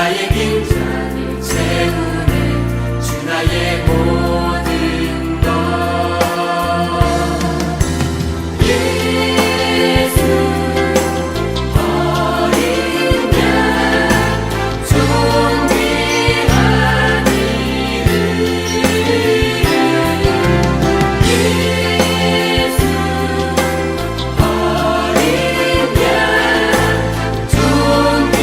나의 빈잔을 채우네 주 나의 모든 것 예수 어린 양 존귀한 이름 예수 어린 양 존귀한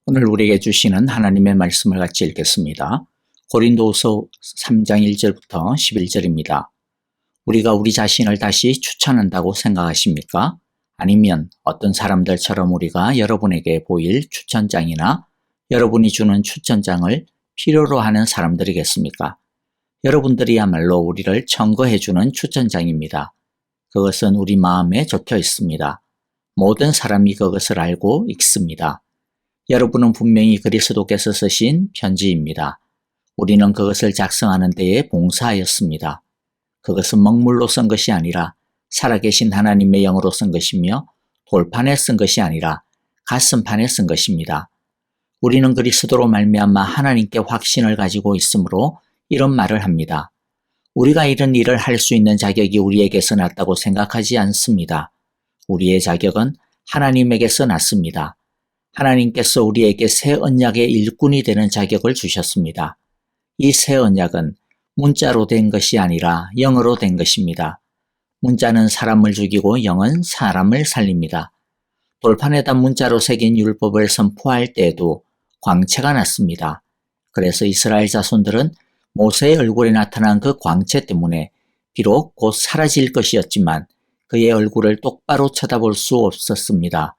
오늘 우리에게 주시는 하나님의 말씀을 같이 읽겠습니다. 고린도후서 3장 1절부터 11절입니다. 우리가 우리 자신을 다시 추천한다고 생각하십니까? 아니면 어떤 사람들처럼 우리가 여러분에게 보일 추천장이나 여러분이 주는 추천장을 필요로 하는 사람들이겠습니까? 여러분들이야말로 우리를 청거해주는 추천장입니다. 그것은 우리 마음에 적혀 있습니다. 모든 사람이 그것을 알고 읽습니다. 여러분은 분명히 그리스도께서 쓰신 편지입니다. 우리는 그것을 작성하는 데에 봉사하였습니다. 그것은 먹물로 쓴 것이 아니라 살아계신 하나님의 영으로 쓴 것이며 돌판에 쓴 것이 아니라 가슴판에 쓴 것입니다. 우리는 그리스도로 말미암아 하나님께 확신을 가지고 있으므로 이런 말을 합니다. 우리가 이런 일을 할 수 있는 자격이 우리에게서 났다고 생각하지 않습니다. 우리의 자격은 하나님에게서 났습니다. 하나님께서 우리에게 새 언약의 일꾼이 되는 자격을 주셨습니다. 이 새 언약은 문자로 된 것이 아니라 영으로 된 것입니다. 문자는 사람을 죽이고 영은 사람을 살립니다. 돌판에다 문자로 새긴 율법을 선포할 때에도 광채가 났습니다. 그래서 이스라엘 자손들은 모세의 얼굴에 나타난 그 광채 때문에 비록 곧 사라질 것이었지만 그의 얼굴을 똑바로 쳐다볼 수 없었습니다.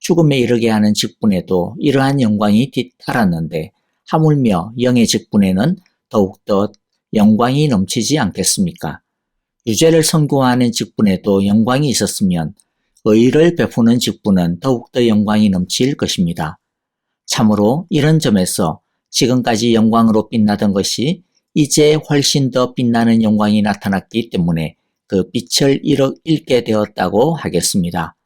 죽음에 이르게 하는 직분에도 이러한 영광이 뒤따랐는데 하물며 영의 직분에는 더욱더 영광이 넘치지 않겠습니까? 유죄를 선고하는 직분에도 영광이 있었으면 의를 베푸는 직분은 더욱더 영광이 넘칠 것입니다. 참으로 이런 점에서 지금까지 영광으로 빛나던 것이 이제 훨씬 더 빛나는 영광이 나타났기 때문에 그 빛을 잃게 되었다고 하겠습니다.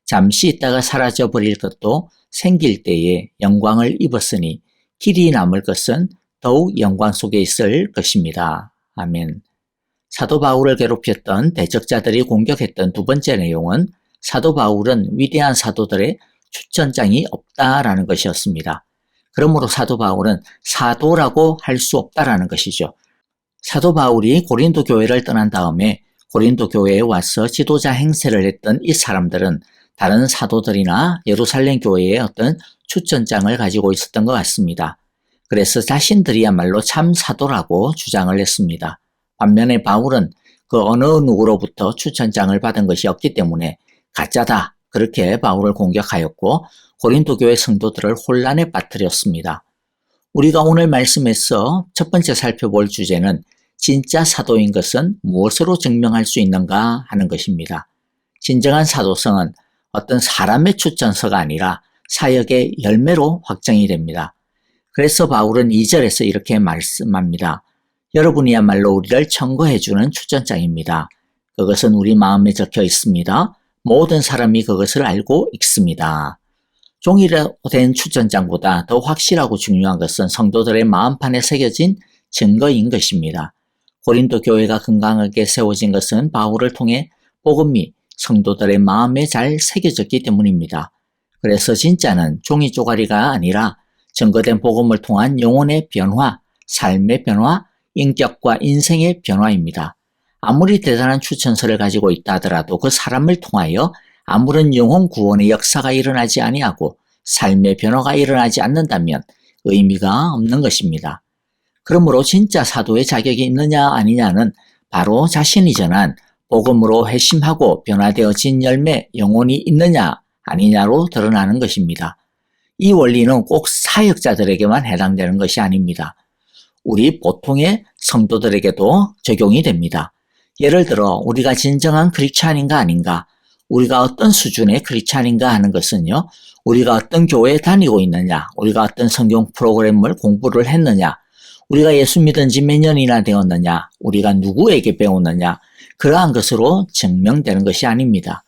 잠시 있다가 사라져 버릴 것도 생길 때에 영광을 입었으니 길이 남을 것은 더욱 영광 속에 있을 것입니다. 아멘. 사도 바울을 괴롭혔던 대적자들이 공격했던 두 번째 내용은 사도 바울은 위대한 사도들의 추천장이 없다라는 것이었습니다. 그러므로 사도 바울은 사도라고 할 수 없다라는 것이죠. 사도 바울이 고린도 교회를 떠난 다음에 고린도 교회에 와서 지도자 행세를 했던 이 사람들은 다른 사도들이나 예루살렘 교회의 어떤 추천장을 가지고 있었던 것 같습니다. 그래서 자신들이야말로 참 사도라고 주장을 했습니다. 반면에 바울은 그 어느 누구로부터 추천장을 받은 것이 없기 때문에 가짜다 그렇게 바울을 공격하였고 고린도 교회 성도들을 혼란에 빠뜨렸습니다. 우리가 오늘 말씀에서 첫 번째 살펴볼 주제는 진짜 사도인 것은 무엇으로 증명할 수 있는가 하는 것입니다. 진정한 사도성은 어떤 사람의 추천서가 아니라 사역의 열매로 확정이 됩니다. 그래서 바울은 2절에서 이렇게 말씀합니다. 여러분이야말로 우리를 청거해주는 추천장입니다. 그것은 우리 마음에 적혀 있습니다. 모든 사람이 그것을 알고 읽습니다. 종이로 된 추천장보다 더 확실하고 중요한 것은 성도들의 마음판에 새겨진 증거인 것입니다. 고린도 교회가 건강하게 세워진 것은 바울을 통해 복음이 성도들의 마음에 잘 새겨졌기 때문입니다. 그래서 진짜는 종이 쪼가리가 아니라 증거된 복음을 통한 영혼의 변화, 삶의 변화, 인격과 인생의 변화입니다. 아무리 대단한 추천서를 가지고 있다 하더라도 그 사람을 통하여 아무런 영혼 구원의 역사가 일어나지 아니하고 삶의 변화가 일어나지 않는다면 의미가 없는 것입니다. 그러므로 진짜 사도의 자격이 있느냐 아니냐는 바로 자신이 전한 복음으로 회심하고 변화되어진 열매 영혼이 있느냐 아니냐로 드러나는 것입니다. 이 원리는 꼭 사역자들에게만 해당되는 것이 아닙니다. 우리 보통의 성도들에게도 적용이 됩니다. 예를 들어 우리가 진정한 크리스찬인가 아닌가, 우리가 어떤 수준의 크리스찬인가 하는 것은요, 우리가 어떤 교회에 다니고 있느냐, 우리가 어떤 성경 프로그램을 공부를 했느냐, 우리가 예수 믿은 지 몇 년이나 되었느냐, 우리가 누구에게 배웠느냐, 그러한 것으로 증명되는 것이 아닙니다.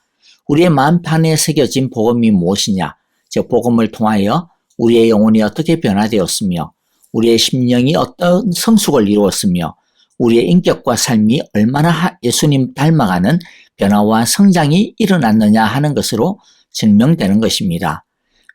우리의 마음판에 새겨진 복음이 무엇이냐, 즉 복음을 통하여 우리의 영혼이 어떻게 변화되었으며 우리의 심령이 어떤 성숙을 이루었으며 우리의 인격과 삶이 얼마나 예수님 닮아가는 변화와 성장이 일어났느냐 하는 것으로 증명되는 것입니다.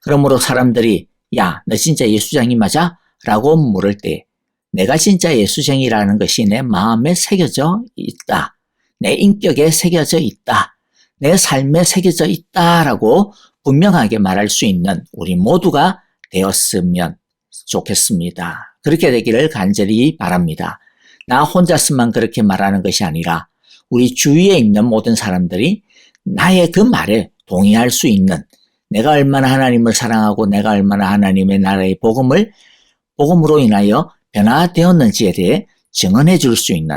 그러므로 사람들이 야, 너 진짜 예수쟁이 맞아? 라고 물을 때 내가 진짜 예수쟁이라는 것이 내 마음에 새겨져 있다. 내 인격에 새겨져 있다. 내 삶에 새겨져 있다라고 분명하게 말할 수 있는 우리 모두가 되었으면 좋겠습니다. 그렇게 되기를 간절히 바랍니다. 나 혼자서만 그렇게 말하는 것이 아니라 우리 주위에 있는 모든 사람들이 나의 그 말에 동의할 수 있는, 내가 얼마나 하나님을 사랑하고 내가 얼마나 하나님의 나라의 복음으로 인하여 변화되었는지에 대해 증언해 줄 수 있는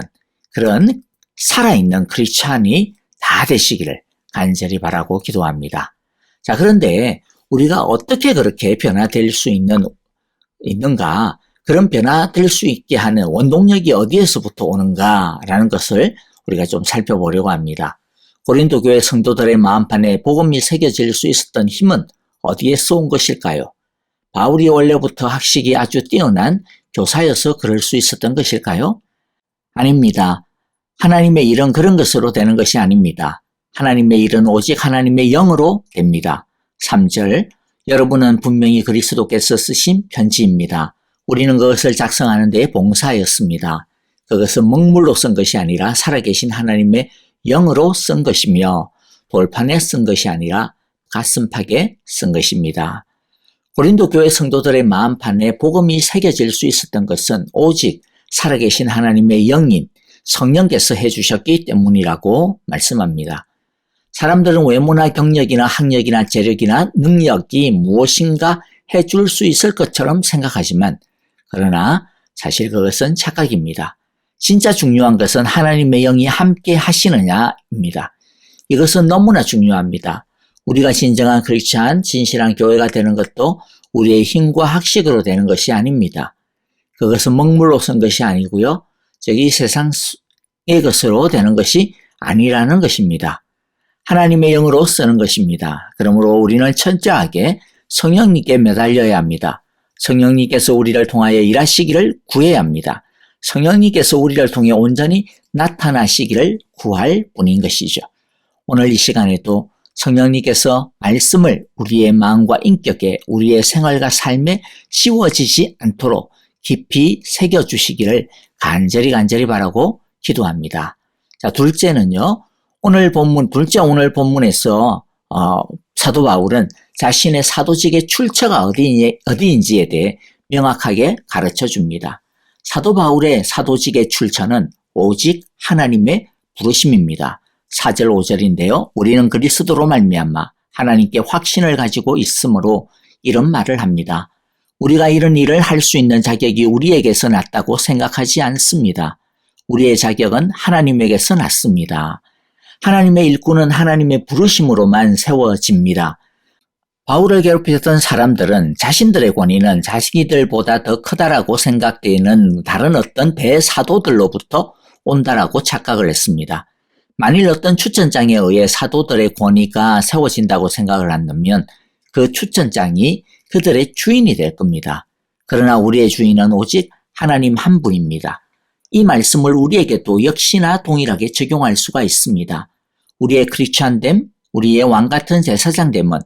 그런 살아있는 크리스찬이 다 되시기를 간절히 바라고 기도합니다. 자, 그런데 우리가 어떻게 그렇게 변화될 수 있는가, 그런 변화될 수 있게 하는 원동력이 어디에서부터 오는가라는 것을 우리가 좀 살펴보려고 합니다. 고린도 교회 성도들의 마음판에 복음이 새겨질 수 있었던 힘은 어디에서 온 것일까요? 바울이 원래부터 학식이 아주 뛰어난 교사여서 그럴 수 있었던 것일까요? 아닙니다. 하나님의 일은 그런 것으로 되는 것이 아닙니다. 하나님의 일은 오직 하나님의 영으로 됩니다. 3절, 여러분은 분명히 그리스도께서 쓰신 편지입니다. 우리는 그것을 작성하는 데 봉사하였습니다. 그것은 먹물로 쓴 것이 아니라 살아계신 하나님의 영으로 쓴 것이며 돌판에 쓴 것이 아니라 가슴팍에 쓴 것입니다. 고린도 교회 성도들의 마음판에 복음이 새겨질 수 있었던 것은 오직 살아계신 하나님의 영인 성령께서 해주셨기 때문이라고 말씀합니다. 사람들은 외모나 경력이나 학력이나 재력이나 능력이 무엇인가 해줄 수 있을 것처럼 생각하지만 그러나 사실 그것은 착각입니다. 진짜 중요한 것은 하나님의 영이 함께 하시느냐입니다. 이것은 너무나 중요합니다. 우리가 진정한 크리스찬, 진실한 교회가 되는 것도 우리의 힘과 학식으로 되는 것이 아닙니다. 그것은 먹물로 쓴 것이 아니고요. 이 세상의 것으로 되는 것이 아니라는 것입니다. 하나님의 영으로 쓰는 것입니다. 그러므로 우리는 철저하게 성령님께 매달려야 합니다. 성령님께서 우리를 통하여 일하시기를 구해야 합니다. 성령님께서 우리를 통해 온전히 나타나시기를 구할 뿐인 것이죠. 오늘 이 시간에도 성령님께서 말씀을 우리의 마음과 인격에, 우리의 생활과 삶에 지워지지 않도록 깊이 새겨주시기를 간절히 바라고 기도합니다. 자, 둘째는요. 오늘 본문에서 사도 바울은 자신의 사도직의 출처가 어디인지에 대해 명확하게 가르쳐 줍니다. 사도 바울의 사도직의 출처는 오직 하나님의 부르심입니다. 4절 5절인데요. 우리는 그리스도로 말미암아 하나님께 확신을 가지고 있으므로 이런 말을 합니다. 우리가 이런 일을 할 수 있는 자격이 우리에게서 났다고 생각하지 않습니다. 우리의 자격은 하나님에게서 났습니다. 하나님의 일꾼은 하나님의 부르심으로만 세워집니다. 바울을 괴롭히던 사람들은 자신들의 권위는 자기들보다 더 크다라고 생각되는 다른 어떤 대사도들로부터 온다라고 착각을 했습니다. 만일 어떤 추천장에 의해 사도들의 권위가 세워진다고 생각을 한다면 그 추천장이 그들의 주인이 될 겁니다. 그러나 우리의 주인은 오직 하나님 한 분입니다. 이 말씀을 우리에게도 역시나 동일하게 적용할 수가 있습니다. 우리의 크리스찬됨, 우리의 왕같은 제사장됨은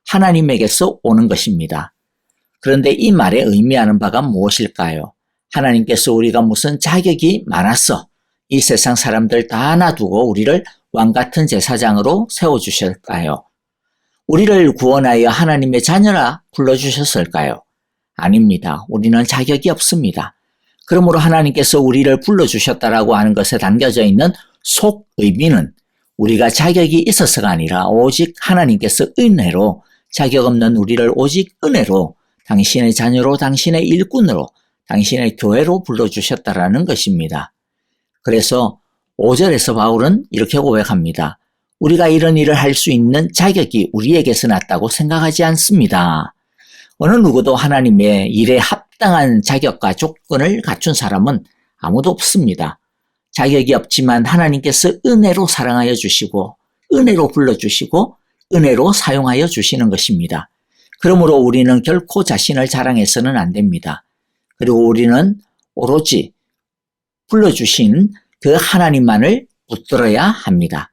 하나님에게서 오는 것입니다. 그런데 이 말에 의미하는 바가 무엇일까요? 하나님께서 우리가 무슨 자격이 많아서 이 세상 사람들 다 놔두고 우리를 왕같은 제사장으로 세워주셨을까요? 우리를 구원하여 하나님의 자녀라 불러주셨을까요? 아닙니다. 우리는 자격이 없습니다. 그러므로 하나님께서 우리를 불러주셨다라고 하는 것에 담겨져 있는 속 의미는 우리가 자격이 있어서가 아니라 오직 하나님께서 은혜로 자격 없는 우리를 오직 은혜로 당신의 자녀로 당신의 일꾼으로 당신의 교회로 불러주셨다라는 것입니다. 그래서 5절에서 바울은 이렇게 고백합니다. 우리가 이런 일을 할 수 있는 자격이 우리에게서 났다고 생각하지 않습니다. 어느 누구도 하나님의 일에 합당한 자격과 조건을 갖춘 사람은 아무도 없습니다. 자격이 없지만 하나님께서 은혜로 사랑하여 주시고 은혜로 불러주시고 은혜로 사용하여 주시는 것입니다. 그러므로 우리는 결코 자신을 자랑해서는 안 됩니다. 그리고 우리는 오로지 불러주신 그 하나님만을 붙들어야 합니다.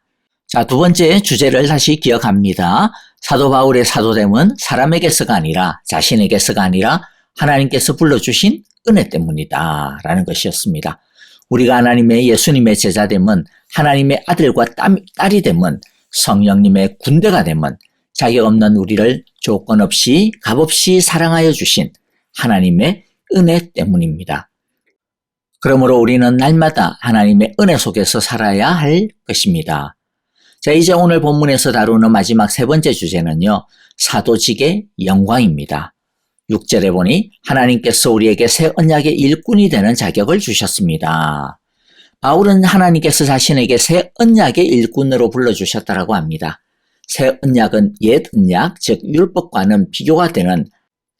자, 두 번째 주제를 다시 기억합니다. 사도 바울의 사도됨은 사람에게서가 아니라 자신에게서가 아니라 하나님께서 불러주신 은혜 때문이다 라는 것이었습니다. 우리가 하나님의 예수님의 제자됨은 하나님의 아들과 딸이 됨은 성령님의 군대가 됨은 자격 없는 우리를 조건 없이 값없이 사랑하여 주신 하나님의 은혜 때문입니다. 그러므로 우리는 날마다 하나님의 은혜 속에서 살아야 할 것입니다. 자, 이제 오늘 본문에서 다루는 마지막 세 번째 주제는요, 사도직의 영광입니다. 6절에 보니 하나님께서 우리에게 새 언약의 일꾼이 되는 자격을 주셨습니다. 바울은 하나님께서 자신에게 새 언약의 일꾼으로 불러주셨다라고 합니다. 새 언약은 옛 언약, 즉 율법과는 비교가 되는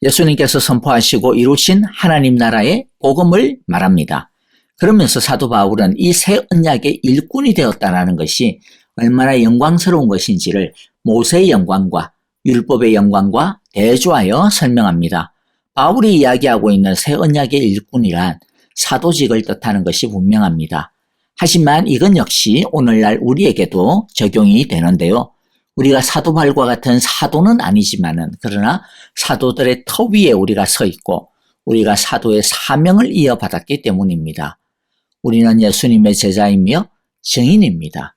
예수님께서 선포하시고 이루신 하나님 나라의 복음을 말합니다. 그러면서 사도 바울은 이 새 언약의 일꾼이 되었다는 것이 얼마나 영광스러운 것인지를 모세의 영광과 율법의 영광과 대조하여 설명합니다. 바울이 이야기하고 있는 새 언약의 일꾼이란 사도직을 뜻하는 것이 분명합니다. 하지만 이건 역시 오늘날 우리에게도 적용이 되는데요. 우리가 사도 바울과 같은 사도는 아니지만은 그러나 사도들의 터 위에 우리가 서 있고 우리가 사도의 사명을 이어받았기 때문입니다. 우리는 예수님의 제자이며 증인입니다.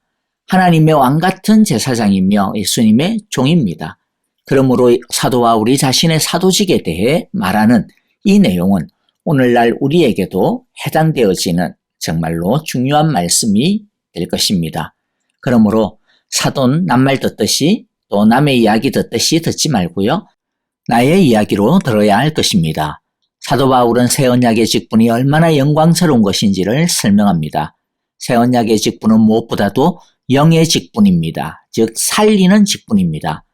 하나님의 왕같은 제사장이며 예수님의 종입니다. 그러므로 사도 바울이 자신의 사도직에 대해 말하는 이 내용은 오늘날 우리에게도 해당되어지는 정말로 중요한 말씀이 될 것입니다. 그러므로 사도는 남말 듣듯이 또 남의 이야기 듣듯이 듣지 말고요. 나의 이야기로 들어야 할 것입니다. 사도 바울은 새 언약의 직분이 얼마나 영광스러운 것인지를 설명합니다. 새 언약의 직분은 무엇보다도 영의 직분입니다. 즉 살리는 직분입니다.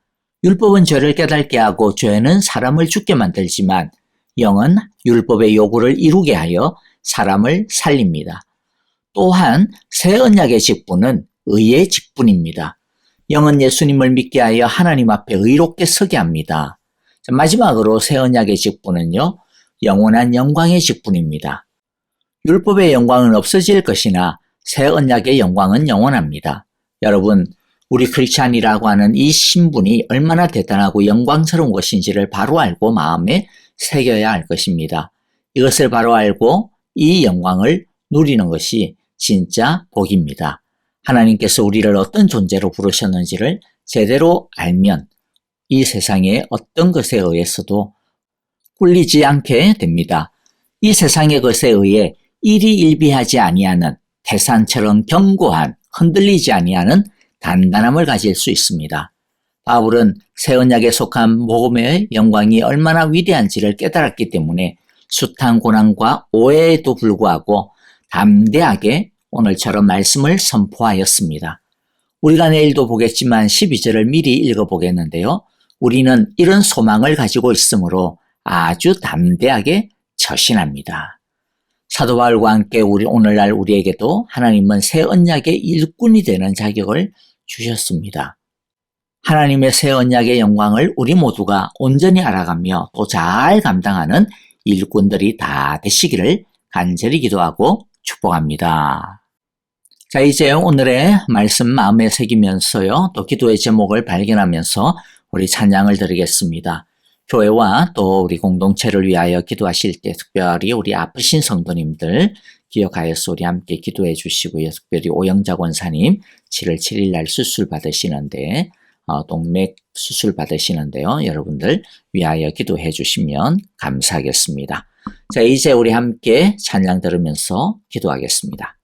율법은 죄를 깨닫게 하고 죄는 사람을 죽게 만들지만 영은 율법의 요구를 이루게 하여 사람을 살립니다. 또한 새 언약의 직분은 의의 직분입니다. 영은 예수님을 믿게 하여 하나님 앞에 의롭게 서게 합니다. 마지막으로 새 언약의 직분은요, 영원한 영광의 직분입니다. 율법의 영광은 없어질 것이나 새 언약의 영광은 영원합니다. 여러분, 우리 크리스찬이라고 하는 이 신분이 얼마나 대단하고 영광스러운 것인지를 바로 알고 마음에 새겨야 할 것입니다. 이것을 바로 알고 이 영광을 누리는 것이 진짜 복입니다. 하나님께서 우리를 어떤 존재로 부르셨는지를 제대로 알면 이 세상의 어떤 것에 의해서도 꿀리지 않게 됩니다. 이 세상의 것에 의해 일희일비하지 아니하는 태산처럼 견고한 흔들리지 아니하는 단단함을 가질 수 있습니다. 바울은 새 언약에 속한 복음의 영광이 얼마나 위대한지를 깨달았기 때문에 숱한 고난과 오해에도 불구하고 담대하게 오늘처럼 말씀을 선포하였습니다. 우리가 내일도 보겠지만 12절을 미리 읽어보겠는데요. 우리는 이런 소망을 가지고 있으므로 아주 담대하게 처신합니다. 사도 바울과 함께 오늘날 우리에게도 하나님은 새 언약의 일꾼이 되는 자격을 주셨습니다. 하나님의 새 언약의 영광을 우리 모두가 온전히 알아가며 또 잘 감당하는 일꾼들이 다 되시기를 간절히 기도하고 축복합니다. 자, 이제 오늘의 말씀 마음에 새기면서요, 또 기도의 제목을 발견하면서 우리 찬양을 드리겠습니다. 교회와 또 우리 공동체를 위하여 기도하실 때 특별히 우리 아프신 성도님들 기억하여서 우리 함께 기도해 주시고요. 특별히 오영자 권사님 7월 7일 날 수술 받으시는데 동맥 수술 받으시는데요. 여러분들 위하여 기도해 주시면 감사하겠습니다. 자, 이제 우리 함께 찬양 들으면서 기도하겠습니다.